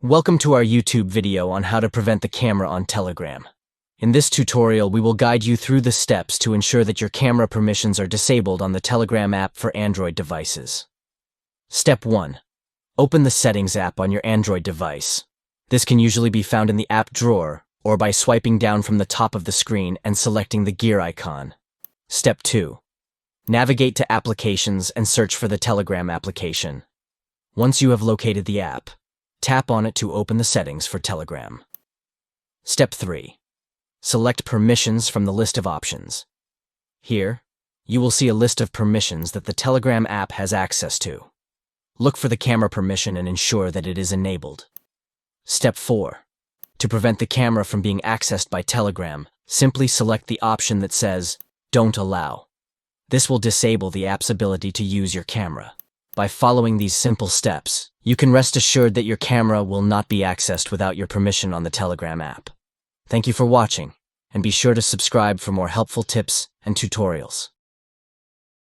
Welcome to our YouTube video on how to prevent the camera on Telegram. In this tutorial, we will guide you through the steps to ensure that your camera permissions are disabled on the Telegram app for Android devices. Step 1. Open the Settings app on your Android device. This can usually be found in the app drawer or by swiping down from the top of the screen and selecting the gear icon. Step 2. Navigate to Applications and search for the Telegram application. Once you have located the app, tap on it to open the settings for Telegram. Step 3. Select Permissions from the list of options. Here, you will see a list of permissions that the Telegram app has access to. Look for the camera permission and ensure that it is enabled. Step 4. To prevent the camera from being accessed by Telegram, simply select the option that says, Don't Allow. This will disable the app's ability to use your camera. By following these simple steps, you can rest assured that your camera will not be accessed without your permission on the Telegram app. Thank you for watching, and be sure to subscribe for more helpful tips and tutorials.